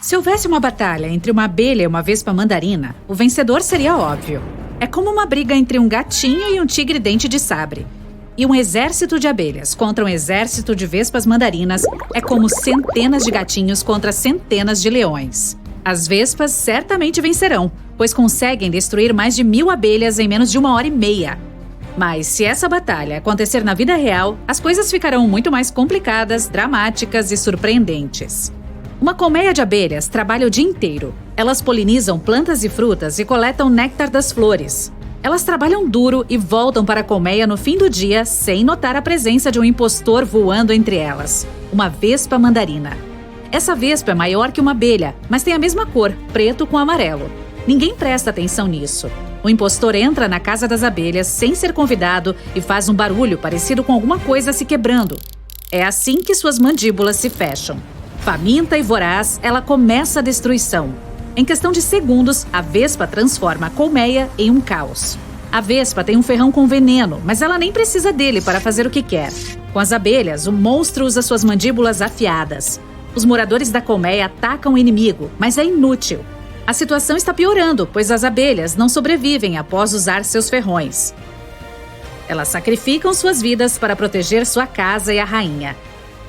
Se houvesse uma batalha entre uma abelha e uma vespa mandarina, o vencedor seria óbvio. É como uma briga entre um gatinho e um tigre dente de sabre. E um exército de abelhas contra um exército de vespas mandarinas é como centenas de gatinhos contra centenas de leões. As vespas certamente vencerão, pois conseguem destruir mais de 1000 abelhas em menos de 1h30. Mas se essa batalha acontecer na vida real, as coisas ficarão muito mais complicadas, dramáticas e surpreendentes. Uma colmeia de abelhas trabalha o dia inteiro. Elas polinizam plantas e frutas e coletam néctar das flores. Elas trabalham duro e voltam para a colmeia no fim do dia sem notar a presença de um impostor voando entre elas, uma vespa mandarina. Essa vespa é maior que uma abelha, mas tem a mesma cor, preto com amarelo. Ninguém presta atenção nisso. O impostor entra na casa das abelhas sem ser convidado e faz um barulho parecido com alguma coisa se quebrando. É assim que suas mandíbulas se fecham. Faminta e voraz, ela começa a destruição. Em questão de segundos, a vespa transforma a colmeia em um caos. A vespa tem um ferrão com veneno, mas ela nem precisa dele para fazer o que quer. Com as abelhas, o monstro usa suas mandíbulas afiadas. Os moradores da colmeia atacam o inimigo, mas é inútil. A situação está piorando, pois as abelhas não sobrevivem após usar seus ferrões. Elas sacrificam suas vidas para proteger sua casa e a rainha.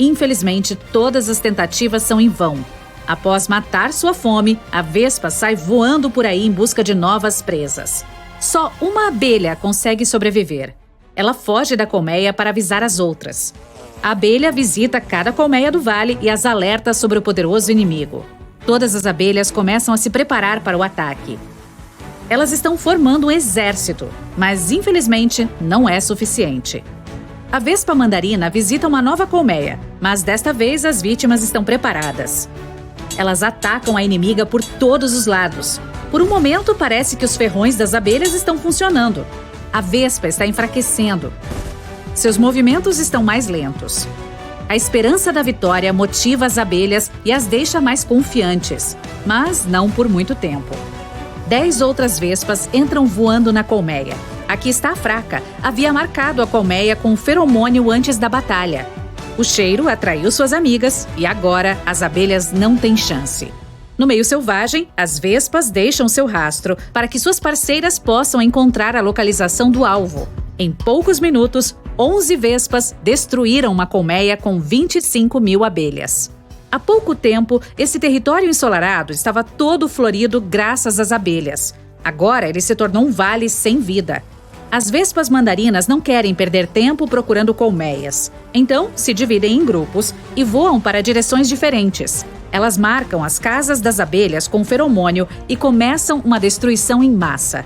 Infelizmente, todas as tentativas são em vão. Após matar sua fome, a vespa sai voando por aí em busca de novas presas. Só uma abelha consegue sobreviver. Ela foge da colmeia para avisar as outras. A abelha visita cada colmeia do vale e as alerta sobre o poderoso inimigo. Todas as abelhas começam a se preparar para o ataque. Elas estão formando um exército, mas infelizmente não é suficiente. A vespa mandarina visita uma nova colmeia, mas desta vez as vítimas estão preparadas. Elas atacam a inimiga por todos os lados. Por um momento, parece que os ferrões das abelhas estão funcionando. A vespa está enfraquecendo. Seus movimentos estão mais lentos. A esperança da vitória motiva as abelhas e as deixa mais confiantes, mas não por muito tempo. 10 outras vespas entram voando na colmeia. Aqui está a fraca. Havia marcado a colmeia com feromônio antes da batalha. O cheiro atraiu suas amigas e agora as abelhas não têm chance. No meio selvagem, as vespas deixam seu rastro para que suas parceiras possam encontrar a localização do alvo. Em poucos minutos, 11 vespas destruíram uma colmeia com 25.000 abelhas. Há pouco tempo, esse território ensolarado estava todo florido graças às abelhas. Agora ele se tornou um vale sem vida. As vespas mandarinas não querem perder tempo procurando colmeias. Então, se dividem em grupos e voam para direções diferentes. Elas marcam as casas das abelhas com feromônio e começam uma destruição em massa.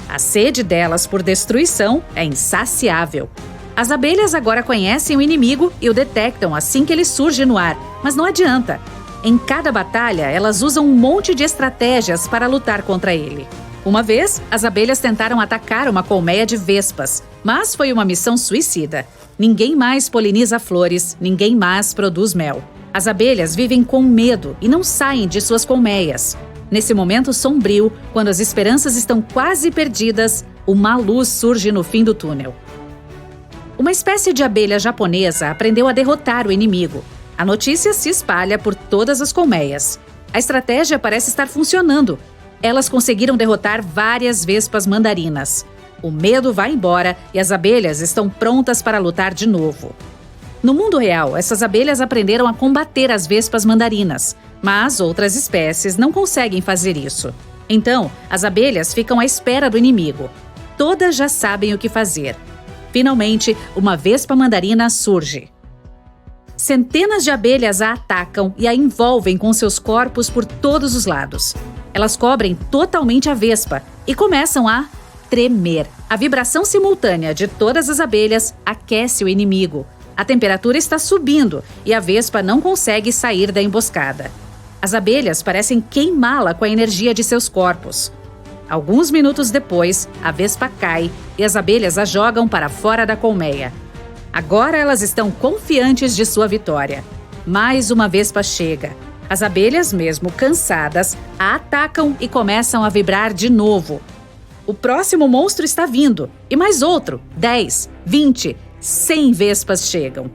A sede delas por destruição é insaciável. As abelhas agora conhecem o inimigo e o detectam assim que ele surge no ar, mas não adianta. Em cada batalha, elas usam um monte de estratégias para lutar contra ele. Uma vez, as abelhas tentaram atacar uma colmeia de vespas, mas foi uma missão suicida. Ninguém mais poliniza flores, ninguém mais produz mel. As abelhas vivem com medo e não saem de suas colmeias. Nesse momento sombrio, quando as esperanças estão quase perdidas, uma luz surge no fim do túnel. Uma espécie de abelha japonesa aprendeu a derrotar o inimigo. A notícia se espalha por todas as colmeias. A estratégia parece estar funcionando. Elas conseguiram derrotar várias vespas mandarinas. O medo vai embora e as abelhas estão prontas para lutar de novo. No mundo real, essas abelhas aprenderam a combater as vespas mandarinas, mas outras espécies não conseguem fazer isso. Então, as abelhas ficam à espera do inimigo. Todas já sabem o que fazer. Finalmente, uma vespa mandarina surge. Centenas de abelhas a atacam e a envolvem com seus corpos por todos os lados. Elas cobrem totalmente a vespa e começam a tremer. A vibração simultânea de todas as abelhas aquece o inimigo. A temperatura está subindo e a vespa não consegue sair da emboscada. As abelhas parecem queimá-la com a energia de seus corpos. Alguns minutos depois, a vespa cai e as abelhas a jogam para fora da colmeia. Agora elas estão confiantes de sua vitória. Mais uma vespa chega. As abelhas, mesmo cansadas, a atacam e começam a vibrar de novo. O próximo monstro está vindo. E mais outro. 10, 20, 100 vespas chegam.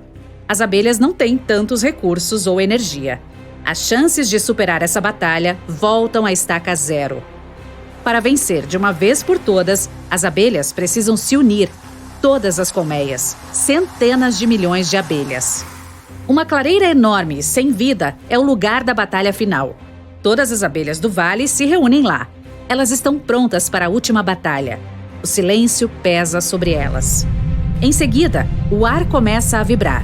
As abelhas não têm tantos recursos ou energia. As chances de superar essa batalha voltam à estaca zero. Para vencer de uma vez por todas, as abelhas precisam se unir. Todas as colmeias, centenas de milhões de abelhas. Uma clareira enorme, sem vida, é o lugar da batalha final. Todas as abelhas do vale se reúnem lá. Elas estão prontas para a última batalha. O silêncio pesa sobre elas. Em seguida, o ar começa a vibrar.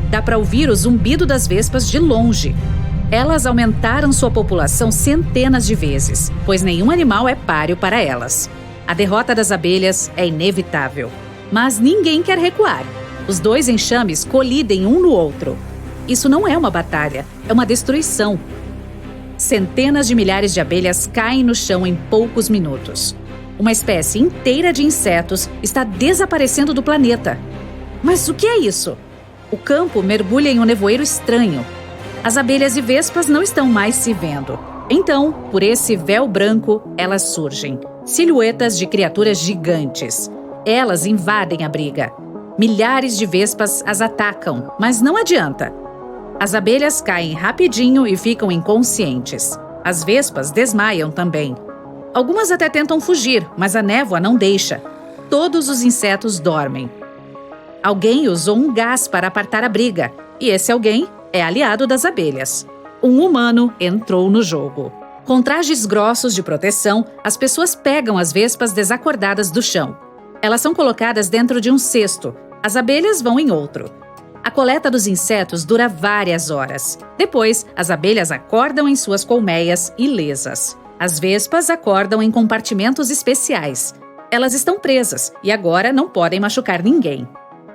Dá para ouvir o zumbido das vespas de longe. Elas aumentaram sua população centenas de vezes, pois nenhum animal é páreo para elas. A derrota das abelhas é inevitável. Mas ninguém quer recuar. Os dois enxames colidem um no outro. Isso não é uma batalha, é uma destruição. Centenas de milhares de abelhas caem no chão em poucos minutos. Uma espécie inteira de insetos está desaparecendo do planeta. Mas o que é isso? O campo mergulha em um nevoeiro estranho. As abelhas e vespas não estão mais se vendo. Então, por esse véu branco, elas surgem. Silhuetas de criaturas gigantes. Elas invadem a briga. Milhares de vespas as atacam, mas não adianta. As abelhas caem rapidinho e ficam inconscientes. As vespas desmaiam também. Algumas até tentam fugir, mas a névoa não deixa. Todos os insetos dormem. Alguém usou um gás para apartar a briga, e esse alguém é aliado das abelhas. Um humano entrou no jogo. Com trajes grossos de proteção, as pessoas pegam as vespas desacordadas do chão. Elas são colocadas dentro de um cesto. As abelhas vão em outro. A coleta dos insetos dura várias horas. Depois, as abelhas acordam em suas colmeias ilesas. As vespas acordam em compartimentos especiais. Elas estão presas e agora não podem machucar ninguém.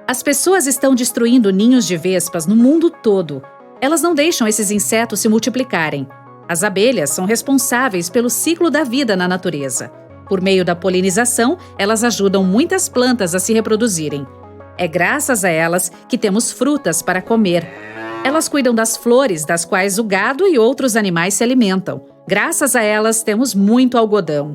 As pessoas estão destruindo ninhos de vespas no mundo todo. Elas não deixam esses insetos se multiplicarem. As abelhas são responsáveis pelo ciclo da vida na natureza. Por meio da polinização, elas ajudam muitas plantas a se reproduzirem. É graças a elas que temos frutas para comer. Elas cuidam das flores das quais o gado e outros animais se alimentam. Graças a elas, temos muito algodão.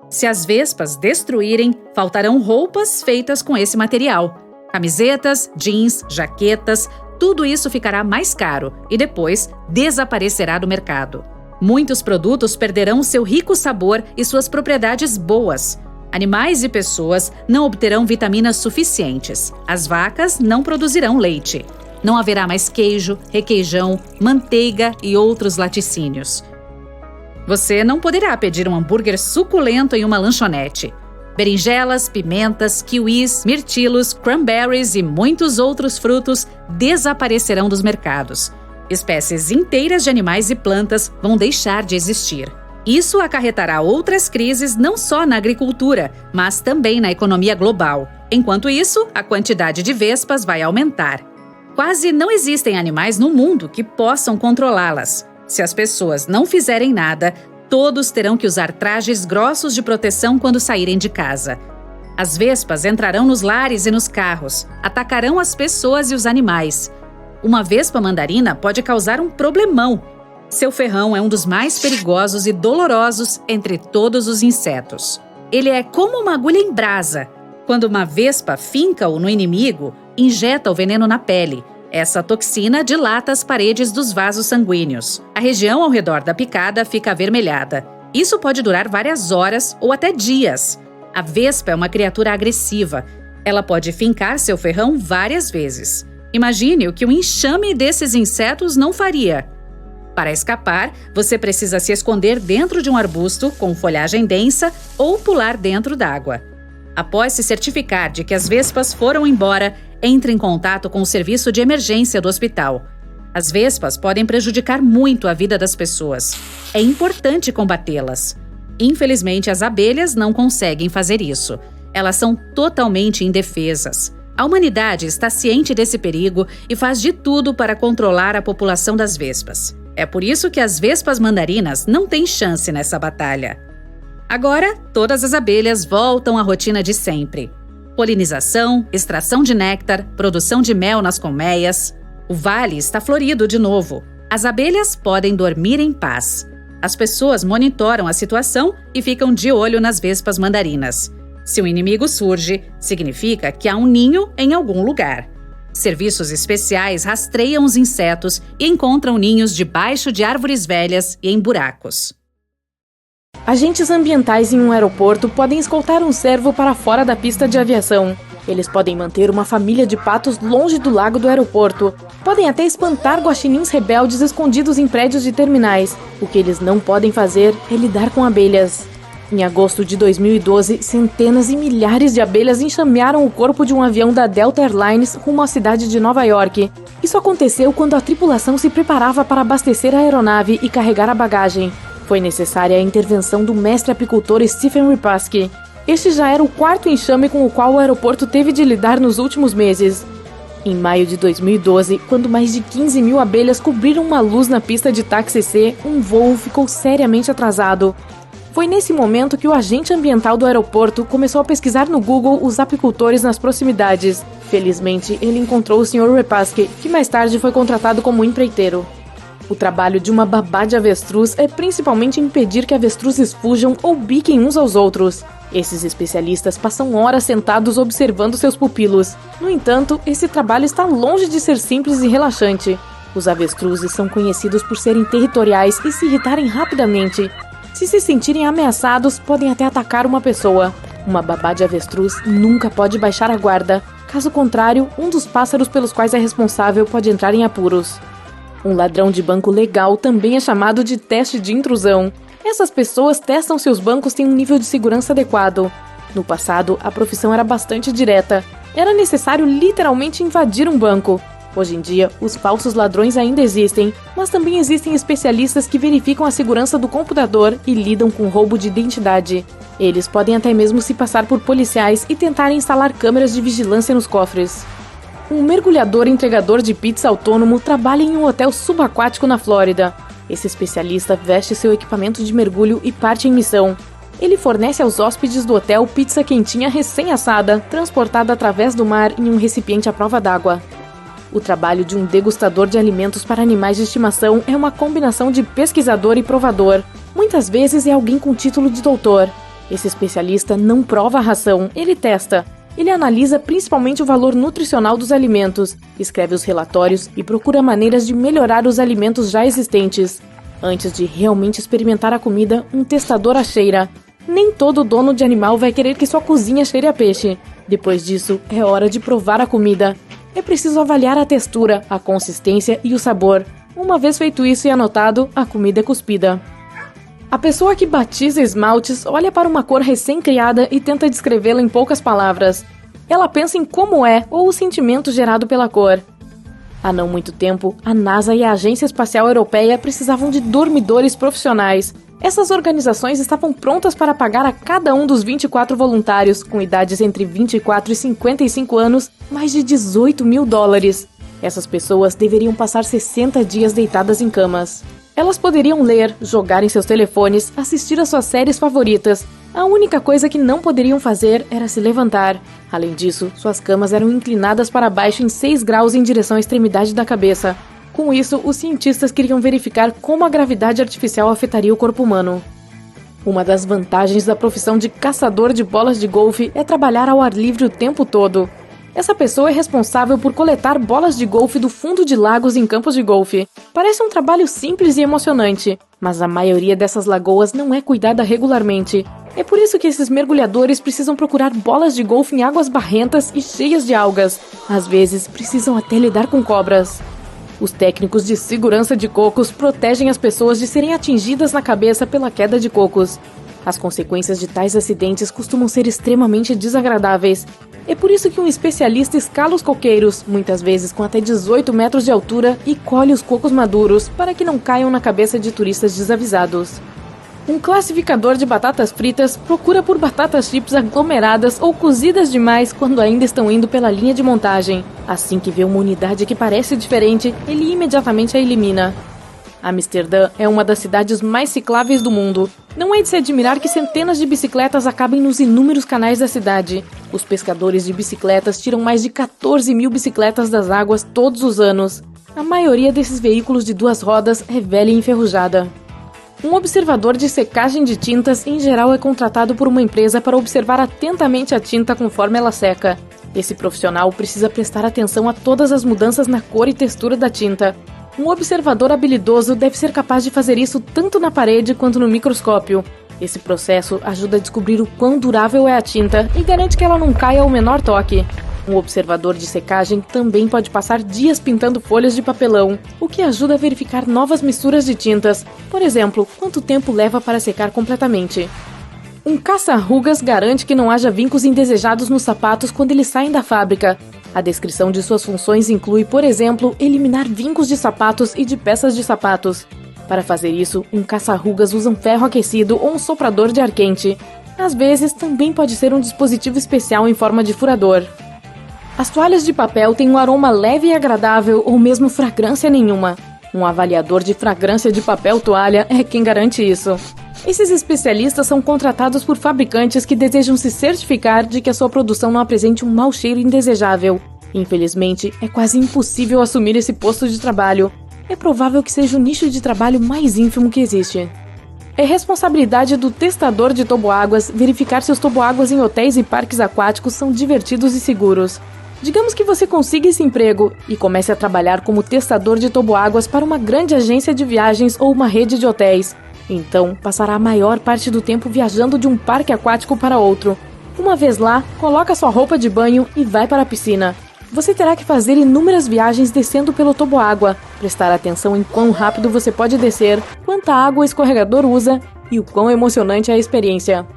Se as vespas destruírem, faltarão roupas feitas com esse material. Camisetas, jeans, jaquetas, tudo isso ficará mais caro e depois desaparecerá do mercado. Muitos produtos perderão seu rico sabor e suas propriedades boas. Animais e pessoas não obterão vitaminas suficientes. As vacas não produzirão leite. Não haverá mais queijo, requeijão, manteiga e outros laticínios. Você não poderá pedir um hambúrguer suculento em uma lanchonete. Berinjelas, pimentas, kiwis, mirtilos, cranberries e muitos outros frutos desaparecerão dos mercados. Espécies inteiras de animais e plantas vão deixar de existir. Isso acarretará outras crises não só na agricultura, mas também na economia global. Enquanto isso, a quantidade de vespas vai aumentar. Quase não existem animais no mundo que possam controlá-las. Se as pessoas não fizerem nada, todos terão que usar trajes grossos de proteção quando saírem de casa. As vespas entrarão nos lares e nos carros, atacarão as pessoas e os animais. Uma vespa mandarina pode causar um problemão. Seu ferrão é um dos mais perigosos e dolorosos entre todos os insetos. Ele é como uma agulha em brasa. Quando uma vespa finca-o no inimigo, injeta o veneno na pele. Essa toxina dilata as paredes dos vasos sanguíneos. A região ao redor da picada fica avermelhada. Isso pode durar várias horas ou até dias. A vespa é uma criatura agressiva. Ela pode fincar seu ferrão várias vezes. Imagine o que um enxame desses insetos não faria. Para escapar, você precisa se esconder dentro de um arbusto com folhagem densa ou pular dentro d'água. Após se certificar de que as vespas foram embora, entre em contato com o serviço de emergência do hospital. As vespas podem prejudicar muito a vida das pessoas. É importante combatê-las. Infelizmente, as abelhas não conseguem fazer isso. Elas são totalmente indefesas. A humanidade está ciente desse perigo e faz de tudo para controlar a população das vespas. É por isso que as vespas mandarinas não têm chance nessa batalha. Agora, todas as abelhas voltam à rotina de sempre. Polinização, extração de néctar, produção de mel nas colmeias. O vale está florido de novo. As abelhas podem dormir em paz. As pessoas monitoram a situação e ficam de olho nas vespas mandarinas. Se um inimigo surge, significa que há um ninho em algum lugar. Serviços especiais rastreiam os insetos e encontram ninhos debaixo de árvores velhas e em buracos. Agentes ambientais em um aeroporto podem escoltar um cervo para fora da pista de aviação. Eles podem manter uma família de patos longe do lago do aeroporto. Podem até espantar guaxinins rebeldes escondidos em prédios de terminais. O que eles não podem fazer é lidar com abelhas. Em agosto de 2012, centenas e milhares de abelhas enxamearam o corpo de um avião da Delta Airlines rumo à cidade de Nova York. Isso aconteceu quando a tripulação se preparava para abastecer a aeronave e carregar a bagagem. Foi necessária a intervenção do mestre apicultor Stephen Repasky. Este já era o quarto enxame com o qual o aeroporto teve de lidar nos últimos meses. Em maio de 2012, quando mais de 15 mil abelhas cobriram uma luz na pista de táxi C, um voo ficou seriamente atrasado. Foi nesse momento que o agente ambiental do aeroporto começou a pesquisar no Google os apicultores nas proximidades. Felizmente, ele encontrou o Sr. Repasky, que mais tarde foi contratado como empreiteiro. O trabalho de uma babá de avestruz é principalmente impedir que avestruzes fujam ou biquem uns aos outros. Esses especialistas passam horas sentados observando seus pupilos. No entanto, esse trabalho está longe de ser simples e relaxante. Os avestruzes são conhecidos por serem territoriais e se irritarem rapidamente. Se se sentirem ameaçados, podem até atacar uma pessoa. Uma babá de avestruz nunca pode baixar a guarda. Caso contrário, um dos pássaros pelos quais é responsável pode entrar em apuros. Um ladrão de banco legal também é chamado de teste de intrusão. Essas pessoas testam se os bancos têm um nível de segurança adequado. No passado, a profissão era bastante direta. Era necessário literalmente invadir um banco. Hoje em dia, os falsos ladrões ainda existem, mas também existem especialistas que verificam a segurança do computador e lidam com roubo de identidade. Eles podem até mesmo se passar por policiais e tentar instalar câmeras de vigilância nos cofres. Um mergulhador entregador de pizza autônomo trabalha em um hotel subaquático na Flórida. Esse especialista veste seu equipamento de mergulho e parte em missão. Ele fornece aos hóspedes do hotel pizza quentinha recém-assada, transportada através do mar em um recipiente à prova d'água. O trabalho de um degustador de alimentos para animais de estimação é uma combinação de pesquisador e provador. Muitas vezes é alguém com título de doutor. Esse especialista não prova a ração, ele testa. Ele analisa principalmente o valor nutricional dos alimentos, escreve os relatórios e procura maneiras de melhorar os alimentos já existentes. Antes de realmente experimentar a comida, um testador a cheira. Nem todo dono de animal vai querer que sua cozinha cheire a peixe. Depois disso, é hora de provar a comida. É preciso avaliar a textura, a consistência e o sabor. Uma vez feito isso e anotado, a comida é cuspida. A pessoa que batiza esmaltes olha para uma cor recém-criada e tenta descrevê-la em poucas palavras. Ela pensa em como é ou o sentimento gerado pela cor. Há não muito tempo, a NASA e a Agência Espacial Europeia precisavam de dormidores profissionais. Essas organizações estavam prontas para pagar a cada um dos 24 voluntários, com idades entre 24 e 55 anos, mais de $18 mil. Essas pessoas deveriam passar 60 dias deitadas em camas. Elas poderiam ler, jogar em seus telefones, assistir às suas séries favoritas. A única coisa que não poderiam fazer era se levantar. Além disso, suas camas eram inclinadas para baixo em 6 graus em direção à extremidade da cabeça. Com isso, os cientistas queriam verificar como a gravidade artificial afetaria o corpo humano. Uma das vantagens da profissão de caçador de bolas de golfe é trabalhar ao ar livre o tempo todo. Essa pessoa é responsável por coletar bolas de golfe do fundo de lagos em campos de golfe. Parece um trabalho simples e emocionante, mas a maioria dessas lagoas não é cuidada regularmente. É por isso que esses mergulhadores precisam procurar bolas de golfe em águas barrentas e cheias de algas. Às vezes, precisam até lidar com cobras. Os técnicos de segurança de cocos protegem as pessoas de serem atingidas na cabeça pela queda de cocos. As consequências de tais acidentes costumam ser extremamente desagradáveis. É por isso que um especialista escala os coqueiros, muitas vezes com até 18 metros de altura, e colhe os cocos maduros, para que não caiam na cabeça de turistas desavisados. Um classificador de batatas fritas procura por batatas chips aglomeradas ou cozidas demais quando ainda estão indo pela linha de montagem. Assim que vê uma unidade que parece diferente, ele imediatamente a elimina. Amsterdã é uma das cidades mais cicláveis do mundo. Não é de se admirar que centenas de bicicletas acabem nos inúmeros canais da cidade. Os pescadores de bicicletas tiram mais de 14 mil bicicletas das águas todos os anos. A maioria desses veículos de 2 rodas é velha e enferrujada. Um observador de secagem de tintas, em geral, é contratado por uma empresa para observar atentamente a tinta conforme ela seca. Esse profissional precisa prestar atenção a todas as mudanças na cor e textura da tinta. Um observador habilidoso deve ser capaz de fazer isso tanto na parede quanto no microscópio. Esse processo ajuda a descobrir o quão durável é a tinta e garante que ela não caia ao menor toque. Um observador de secagem também pode passar dias pintando folhas de papelão, o que ajuda a verificar novas misturas de tintas. Por exemplo, quanto tempo leva para secar completamente. Um caça-rugas garante que não haja vincos indesejados nos sapatos quando eles saem da fábrica. A descrição de suas funções inclui, por exemplo, eliminar vincos de sapatos e de peças de sapatos. Para fazer isso, um caça-rugas usa um ferro aquecido ou um soprador de ar quente. Às vezes, também pode ser um dispositivo especial em forma de furador. As toalhas de papel têm um aroma leve e agradável ou mesmo fragrância nenhuma. Um avaliador de fragrância de papel toalha é quem garante isso. Esses especialistas são contratados por fabricantes que desejam se certificar de que a sua produção não apresente um mau cheiro indesejável. Infelizmente, é quase impossível assumir esse posto de trabalho. É provável que seja o nicho de trabalho mais ínfimo que existe. É responsabilidade do testador de toboáguas verificar se os toboáguas em hotéis e parques aquáticos são divertidos e seguros. Digamos que você consiga esse emprego e comece a trabalhar como testador de toboáguas para uma grande agência de viagens ou uma rede de hotéis. Então, passará a maior parte do tempo viajando de um parque aquático para outro. Uma vez lá, coloca sua roupa de banho e vai para a piscina. Você terá que fazer inúmeras viagens descendo pelo toboágua, prestar atenção em quão rápido você pode descer, quanta água o escorregador usa e o quão emocionante é a experiência.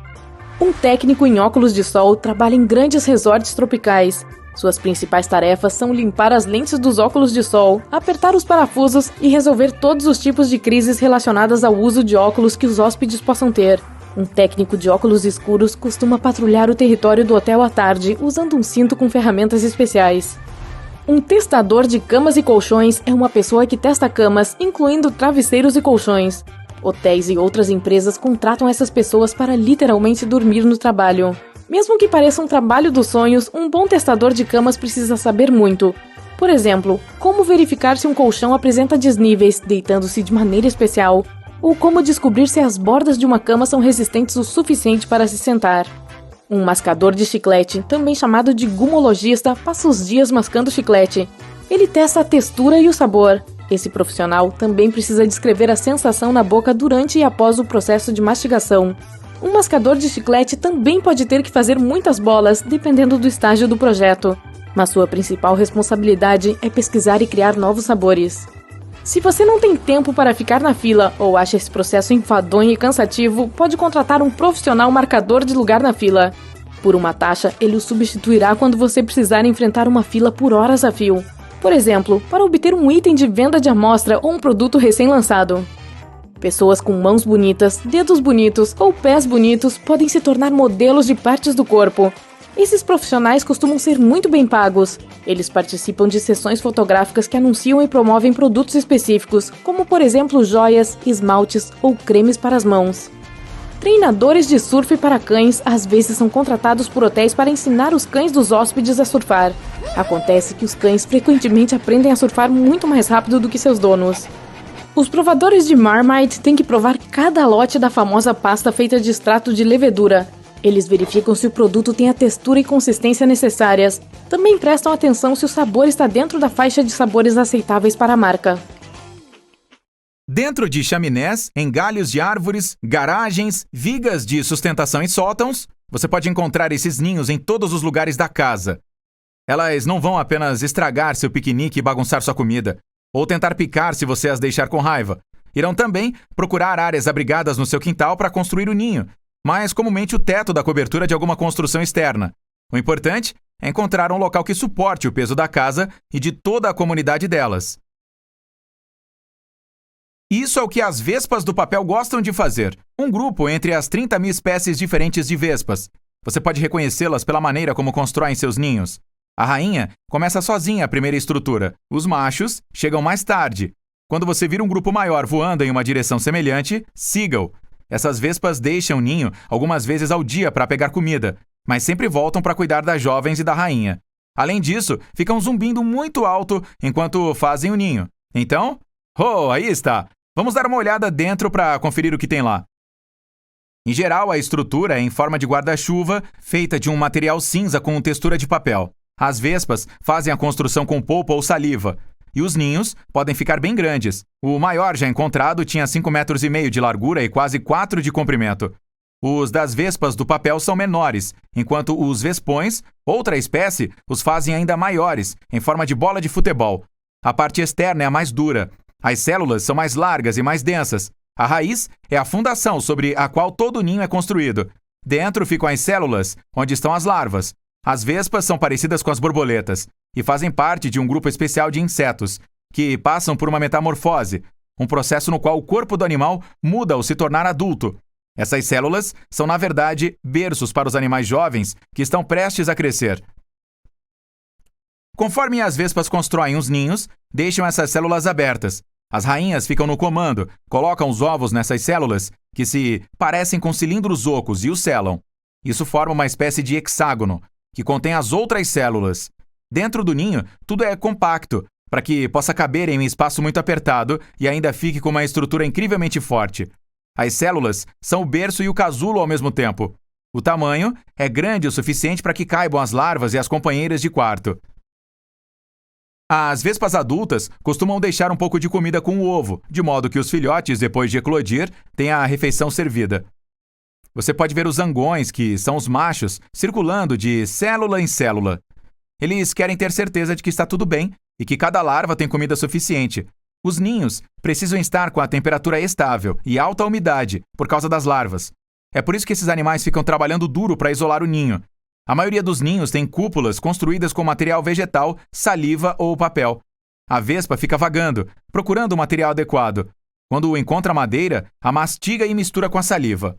Um técnico em óculos de sol trabalha em grandes resorts tropicais. Suas principais tarefas são limpar as lentes dos óculos de sol, apertar os parafusos e resolver todos os tipos de crises relacionadas ao uso de óculos que os hóspedes possam ter. Um técnico de óculos escuros costuma patrulhar o território do hotel à tarde, usando um cinto com ferramentas especiais. Um testador de camas e colchões é uma pessoa que testa camas, incluindo travesseiros e colchões. Hotéis e outras empresas contratam essas pessoas para literalmente dormir no trabalho. Mesmo que pareça um trabalho dos sonhos, um bom testador de camas precisa saber muito. Por exemplo, como verificar se um colchão apresenta desníveis, deitando-se de maneira especial, ou como descobrir se as bordas de uma cama são resistentes o suficiente para se sentar. Um mascador de chiclete, também chamado de gumologista, passa os dias mascando chiclete. Ele testa a textura e o sabor. Esse profissional também precisa descrever a sensação na boca durante e após o processo de mastigação. Um mascador de chiclete também pode ter que fazer muitas bolas, dependendo do estágio do projeto. Mas sua principal responsabilidade é pesquisar e criar novos sabores. Se você não tem tempo para ficar na fila ou acha esse processo enfadonho e cansativo, pode contratar um profissional marcador de lugar na fila. Por uma taxa, ele o substituirá quando você precisar enfrentar uma fila por horas a fio. Por exemplo, para obter um item de venda de amostra ou um produto recém-lançado. Pessoas com mãos bonitas, dedos bonitos ou pés bonitos podem se tornar modelos de partes do corpo. Esses profissionais costumam ser muito bem pagos. Eles participam de sessões fotográficas que anunciam e promovem produtos específicos, como por exemplo joias, esmaltes ou cremes para as mãos. Treinadores de surf para cães às vezes são contratados por hotéis para ensinar os cães dos hóspedes a surfar. Acontece que os cães frequentemente aprendem a surfar muito mais rápido do que seus donos. Os provadores de Marmite têm que provar cada lote da famosa pasta feita de extrato de levedura. Eles verificam se o produto tem a textura e consistência necessárias. Também prestam atenção se o sabor está dentro da faixa de sabores aceitáveis para a marca. Dentro de chaminés, em galhos de árvores, garagens, vigas de sustentação e sótãos, você pode encontrar esses ninhos em todos os lugares da casa. Elas não vão apenas estragar seu piquenique e bagunçar sua comida, ou tentar picar se você as deixar com raiva. Irão também procurar áreas abrigadas no seu quintal para construir o ninho, mas comumente o teto da cobertura de alguma construção externa. O importante é encontrar um local que suporte o peso da casa e de toda a comunidade delas. Isso é o que as vespas do papel gostam de fazer. Um grupo entre as 30.000 espécies diferentes de vespas. Você pode reconhecê-las pela maneira como constroem seus ninhos. A rainha começa sozinha a primeira estrutura. Os machos chegam mais tarde. Quando você vir um grupo maior voando em uma direção semelhante, siga-o. Essas vespas deixam o ninho algumas vezes ao dia para pegar comida, mas sempre voltam para cuidar das jovens e da rainha. Além disso, ficam zumbindo muito alto enquanto fazem o ninho. Então, aí está! Vamos dar uma olhada dentro para conferir o que tem lá. Em geral, a estrutura é em forma de guarda-chuva, feita de um material cinza com textura de papel. As vespas fazem a construção com polpa ou saliva, e os ninhos podem ficar bem grandes. O maior já encontrado tinha 5,5 metros de largura e quase 4 de comprimento. Os das vespas do papel são menores, enquanto os vespões, outra espécie, os fazem ainda maiores, em forma de bola de futebol. A parte externa é a mais dura. As células são mais largas e mais densas. A raiz é a fundação sobre a qual todo ninho é construído. Dentro ficam as células, onde estão as larvas. As vespas são parecidas com as borboletas e fazem parte de um grupo especial de insetos, que passam por uma metamorfose, um processo no qual o corpo do animal muda ao se tornar adulto. Essas células são, na verdade, berços para os animais jovens que estão prestes a crescer. Conforme as vespas constroem os ninhos, deixam essas células abertas. As rainhas ficam no comando, colocam os ovos nessas células, que se parecem com cilindros ocos, e os selam. Isso forma uma espécie de hexágono, que contém as outras células. Dentro do ninho, tudo é compacto, para que possa caber em um espaço muito apertado e ainda fique com uma estrutura incrivelmente forte. As células são o berço e o casulo ao mesmo tempo. O tamanho é grande o suficiente para que caibam as larvas e as companheiras de quarto. As vespas adultas costumam deixar um pouco de comida com o ovo, de modo que os filhotes, depois de eclodir, tenham a refeição servida. Você pode ver os zangões, que são os machos, circulando de célula em célula. Eles querem ter certeza de que está tudo bem e que cada larva tem comida suficiente. Os ninhos precisam estar com a temperatura estável e alta umidade por causa das larvas. É por isso que esses animais ficam trabalhando duro para isolar o ninho. A maioria dos ninhos tem cúpulas construídas com material vegetal, saliva ou papel. A vespa fica vagando, procurando o material adequado. Quando encontra madeira, a mastiga e mistura com a saliva.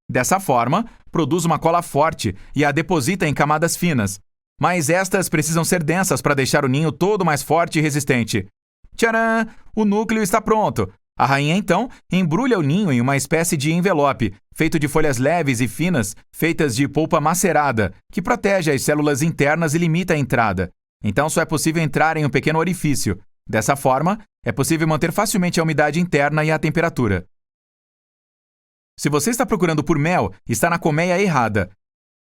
Dessa forma, produz uma cola forte e a deposita em camadas finas. Mas estas precisam ser densas para deixar o ninho todo mais forte e resistente. Tcharam! O núcleo está pronto. A rainha, então, embrulha o ninho em uma espécie de envelope, feito de folhas leves e finas, feitas de polpa macerada, que protege as células internas e limita a entrada. Então só é possível entrar em um pequeno orifício. Dessa forma, é possível manter facilmente a umidade interna e a temperatura. Se você está procurando por mel, está na colmeia errada.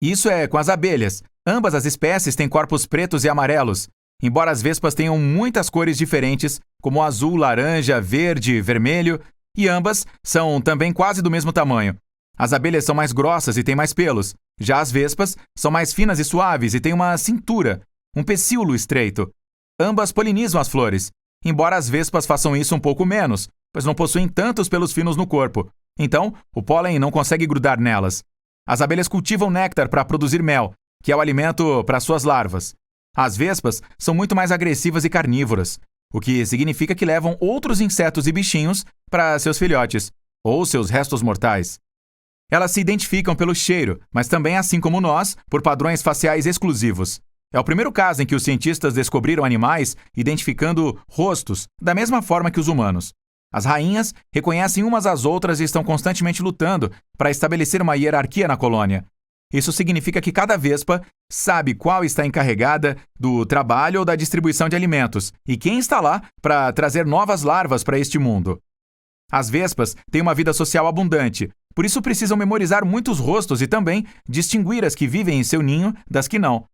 Isso é com as abelhas. Ambas as espécies têm corpos pretos e amarelos. Embora as vespas tenham muitas cores diferentes, como azul, laranja, verde, vermelho, e ambas são também quase do mesmo tamanho. As abelhas são mais grossas e têm mais pelos. Já as vespas são mais finas e suaves e têm uma cintura, um pecíolo estreito. Ambas polinizam as flores, embora as vespas façam isso um pouco menos, pois não possuem tantos pelos finos no corpo. Então, o pólen não consegue grudar nelas. As abelhas cultivam néctar para produzir mel, que é o alimento para suas larvas. As vespas são muito mais agressivas e carnívoras, o que significa que levam outros insetos e bichinhos para seus filhotes, ou seus restos mortais. Elas se identificam pelo cheiro, mas também, assim como nós, por padrões faciais exclusivos. É o primeiro caso em que os cientistas descobriram animais identificando rostos, da mesma forma que os humanos. As rainhas reconhecem umas às outras e estão constantemente lutando para estabelecer uma hierarquia na colônia. Isso significa que cada vespa sabe qual está encarregada do trabalho ou da distribuição de alimentos e quem está lá para trazer novas larvas para este mundo. As vespas têm uma vida social abundante, por isso precisam memorizar muitos rostos e também distinguir as que vivem em seu ninho das que não.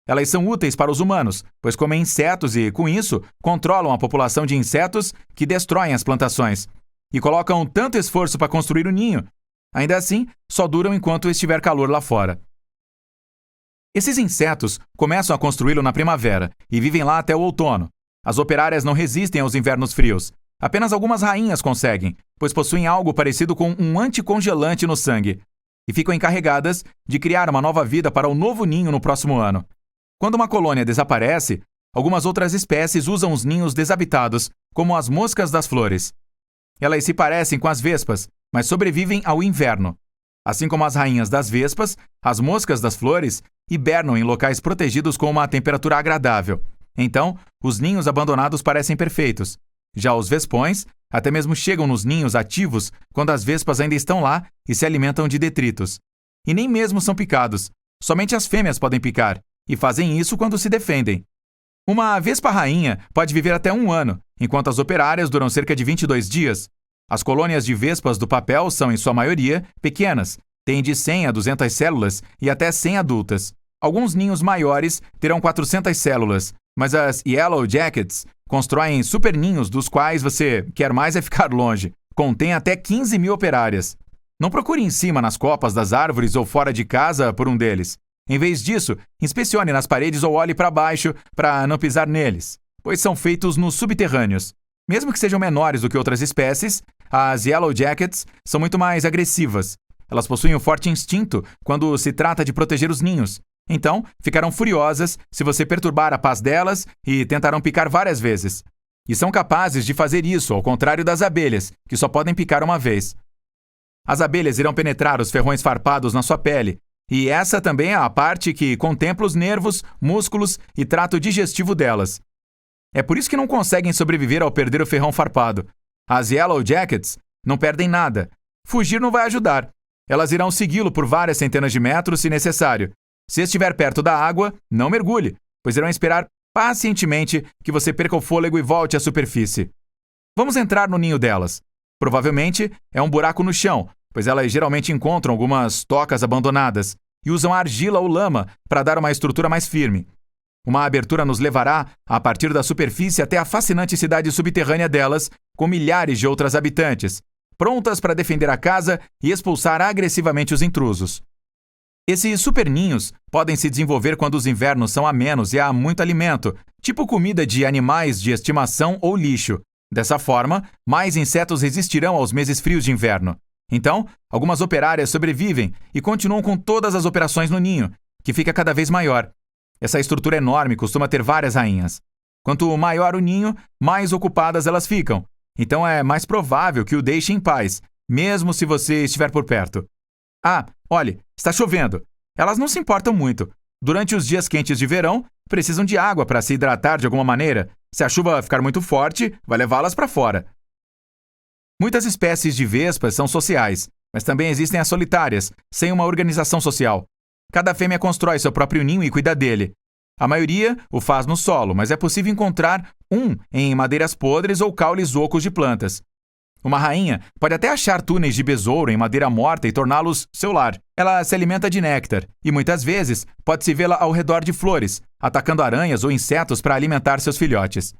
Elas são úteis para os humanos, pois comem insetos e, com isso, controlam a população de insetos que destroem as plantações. E colocam tanto esforço para construir o ninho. Ainda assim, só duram enquanto estiver calor lá fora. Esses insetos começam a construí-lo na primavera e vivem lá até o outono. As operárias não resistem aos invernos frios. Apenas algumas rainhas conseguem, pois possuem algo parecido com um anticongelante no sangue. E ficam encarregadas de criar uma nova vida para o novo ninho no próximo ano. Quando uma colônia desaparece, algumas outras espécies usam os ninhos desabitados, como as moscas das flores. Elas se parecem com as vespas, mas sobrevivem ao inverno. Assim como as rainhas das vespas, as moscas das flores hibernam em locais protegidos com uma temperatura agradável. Então, os ninhos abandonados parecem perfeitos. Já os vespões até mesmo chegam nos ninhos ativos quando as vespas ainda estão lá e se alimentam de detritos. E nem mesmo são picados. Somente as fêmeas podem picar, e fazem isso quando se defendem. Uma vespa rainha pode viver até 1 ano, enquanto as operárias duram cerca de 22 dias. As colônias de vespas do papel são, em sua maioria, pequenas, têm de 100 a 200 células e até 100 adultas. Alguns ninhos maiores terão 400 células, mas as Yellow Jackets constroem super ninhos dos quais você quer mais é ficar longe. Contém até 15 mil operárias. Não procure em cima nas copas das árvores ou fora de casa por um deles. Em vez disso, inspecione nas paredes ou olhe para baixo para não pisar neles, pois são feitos nos subterrâneos. Mesmo que sejam menores do que outras espécies, as Yellow Jackets são muito mais agressivas. Elas possuem um forte instinto quando se trata de proteger os ninhos. Então, ficarão furiosas se você perturbar a paz delas e tentarão picar várias vezes. E são capazes de fazer isso, ao contrário das abelhas, que só podem picar uma vez. As abelhas irão penetrar os ferrões farpados na sua pele, e essa também é a parte que contempla os nervos, músculos e trato digestivo delas. É por isso que não conseguem sobreviver ao perder o ferrão farpado. As Yellow Jackets não perdem nada. Fugir não vai ajudar. Elas irão segui-lo por várias centenas de metros se necessário. Se estiver perto da água, não mergulhe, pois irão esperar pacientemente que você perca o fôlego e volte à superfície. Vamos entrar no ninho delas. Provavelmente é um buraco no chão, pois elas geralmente encontram algumas tocas abandonadas e usam argila ou lama para dar uma estrutura mais firme. Uma abertura nos levará, a partir da superfície até a fascinante cidade subterrânea delas, com milhares de outras habitantes, prontas para defender a casa e expulsar agressivamente os intrusos. Esses superninhos podem se desenvolver quando os invernos são amenos e há muito alimento, tipo comida de animais de estimação ou lixo. Dessa forma, mais insetos resistirão aos meses frios de inverno. Então, algumas operárias sobrevivem e continuam com todas as operações no ninho, que fica cada vez maior. Essa estrutura enorme costuma ter várias rainhas. Quanto maior o ninho, mais ocupadas elas ficam. Então é mais provável que o deixe em paz, mesmo se você estiver por perto. Ah, olhe, está chovendo. Elas não se importam muito. Durante os dias quentes de verão, precisam de água para se hidratar de alguma maneira. Se a chuva ficar muito forte, vai levá-las para fora. Muitas espécies de vespas são sociais, mas também existem as solitárias, sem uma organização social. Cada fêmea constrói seu próprio ninho e cuida dele. A maioria o faz no solo, mas é possível encontrar um em madeiras podres ou caules ocos de plantas. Uma rainha pode até achar túneis de besouro em madeira morta e torná-los seu lar. Ela se alimenta de néctar e muitas vezes pode-se vê-la ao redor de flores, atacando aranhas ou insetos para alimentar seus filhotes.